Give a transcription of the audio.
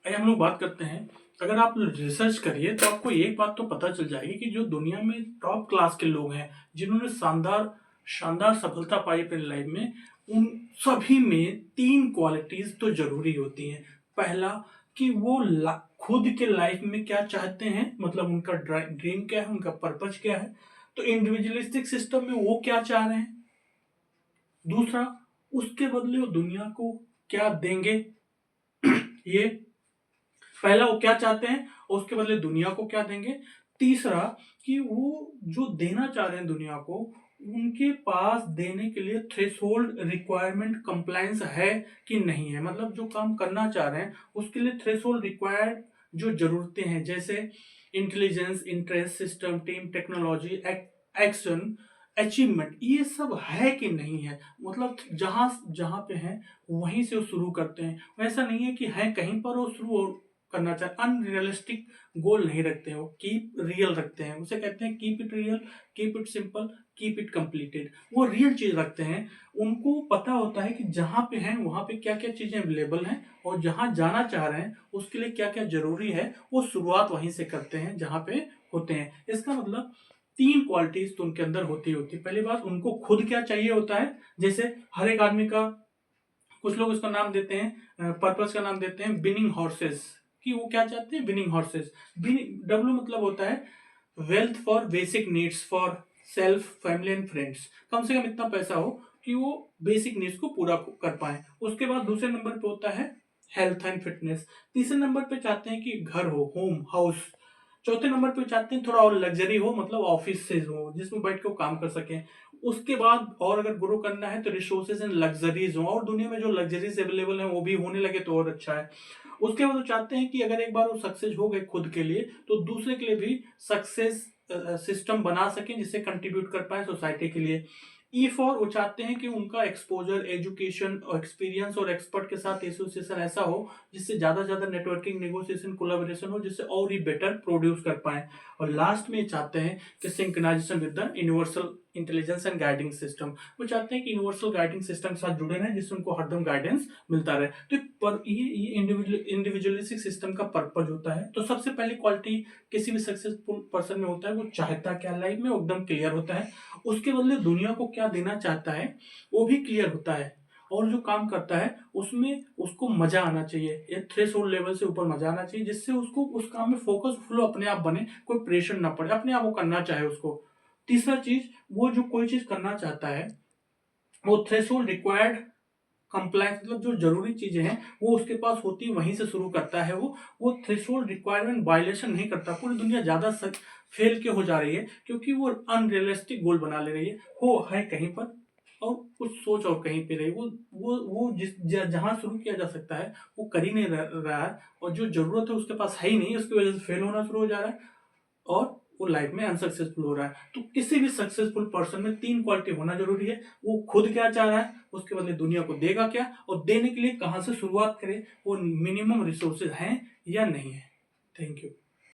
आइए हम लोग बात करते हैं। अगर आप रिसर्च करिए तो आपको एक बात तो पता चल जाएगी कि जो दुनिया में टॉप क्लास के लोग हैं, जिन्होंने शानदार शानदार सफलता पाई अपनी लाइफ में, उन सभी में तीन क्वालिटीज तो जरूरी होती हैं। पहला, कि वो खुद के लाइफ में क्या चाहते हैं, मतलब उनका ड्रीम क्या है, उनका पर्पज क्या है। तो इंडिविजुअलिस्टिक सिस्टम में वो क्या चाह रहे हैं। दूसरा, उसके बदले वो दुनिया को क्या देंगे। ये पहला, वो क्या चाहते हैं और उसके बदले दुनिया को क्या देंगे। तीसरा, कि वो जो देना चाह रहे हैं दुनिया को, उनके पास देने के लिए थ्रेशोल्ड रिक्वायरमेंट कंप्लायंस है कि नहीं है। मतलब जो काम करना चाह रहे हैं उसके लिए थ्रेशोल्ड रिक्वायर्ड जो जरूरतें हैं, जैसे intelligence, interest, system, team, technology, action, achievement, ये सब है कि नहीं है। मतलब जहां जहां पे है वहीं से वो शुरू करते हैं। ऐसा नहीं है कि है कहीं पर वो शुरू करना चाहते, अनरियलिस्टिक गोल नहीं रखते हैं, वो कीप रियल रखते हैं। उसे कहते हैं keep it real, keep it simple, keep it completed. वो रियल चीज रखते हैं। उनको पता होता है कि जहां पे हैं वहां पे क्या क्या चीजें अवेलेबल हैं, और जहां जाना चाह रहे हैं उसके लिए क्या क्या जरूरी है। वो शुरुआत वहीं से करते हैं जहां पे होते हैं। इसका मतलब तीन क्वालिटीज तो उनके अंदर होती है। पहली बात, उनको खुद क्या चाहिए होता है। जैसे हर एक आदमी का, कुछ लोग इसका नाम देते हैं, पर्पस का नाम देते हैं विनिंग हॉर्सेस, कि वो क्या चाहते हैं, विनिंग हॉर्सेस। डब्ल्यू मतलब होता है wealth for basic needs for self, family and friends. कम से कम इतना पैसा हो कि वो बेसिक नीड्स को पूरा कर पाए। उसके बाद दूसरे नंबर पे होता है हेल्थ एंड फिटनेस। तीसरे नंबर पे चाहते हैं कि घर हो, होम, हाउस। चौथे नंबर पे चाहते हैं थोड़ा और लग्जरी हो, मतलब ऑफिस से हो जिसमें बैठ के वो काम कर सकें। उसके बाद और अगर ग्रो करना है तो रिसोर्सेज एंड लग्जरीज हो, और दुनिया में जो लग्जरीज अवेलेबल है वो भी होने लगे तो और अच्छा है। उसके बाद वो चाहते हैं कि अगर एक बार वो सक्सेस हो गए खुद के लिए, तो दूसरे के लिए भी सक्सेस सिस्टम बना सकें जिससे कंट्रीब्यूट कर पाए सोसाइटी के लिए। ई फॉर, वो चाहते हैं कि उनका एक्सपोजर, एजुकेशन और एक्सपीरियंस और एक्सपर्ट के साथ एसोसिएशन ऐसा हो जिससे ज्यादा ज्यादा नेटवर्किंग, नेगोशिएशन, कोलैबोरेशन हो, जिससे और ही बेटर प्रोड्यूस कर पाए। और लास्ट में चाहते हैं कि synchronisation with the universal intelligence and guiding system. वो चाहते हैं कि यूनिवर्सल गाइडिंग सिस्टम के साथ जुड़े रहें जिससे उनको हरदम गाइडेंस मिलता रहे। तो पर ये इंडिविजुअलिस्टिक सिस्टम का पर्पज होता है। तो सबसे पहली क्वालिटी किसी भी सक्सेसफुल पर्सन में होता है, वो चाहता क्या लाइफ में, वो एकदम क्लियर होता है। उसके बदले दुनिया को क्या देना चाहता है वो भी क्लियर होता है। और जो काम करता है उसमें उसको मजा आना चाहिए, एक थ्रेशोल्ड लेवल से ऊपर मजा आना चाहिए, जिससे उसको उस काम में फोकस फ्लो अपने आप बने, कोई प्रेशर ना पड़े, अपने आप वो करना चाहे उसको। तीसरा चीज, वो जो कोई चीज करना चाहता है वो थ्रेशोल्ड रिक्वायर्ड कंप्लायंस, मतलब जो जरूरी चीजें हैं वो उसके पास होती है, वहीं से शुरू करता है। वो थ्रेशोल्ड रिक्वायरमेंट वायलेशन नहीं करता। पूरी दुनिया ज्यादा फेल के हो जा रही है क्योंकि वो अनरियलिस्टिक गोल बना ले रही है। वो है कहीं पर और कुछ सोच और कहीं पे रही। वो जहां शुरू किया जा सकता है वो कर ही नहीं रहा है, और जो जरूरत है उसके पास है ही नहीं, उसकी वजह से फेल होना शुरू हो जा रहा है और वो लाइफ में अनसक्सेसफुल हो रहा है। तो किसी भी सक्सेसफुल पर्सन में तीन क्वालिटी होना जरूरी है। वो खुद क्या चाह रहा है, उसके बदले दुनिया को देगा क्या, और देने के लिए कहां से शुरुआत करे, वो मिनिमम रिसोर्सेज हैं या नहीं है। Thank you.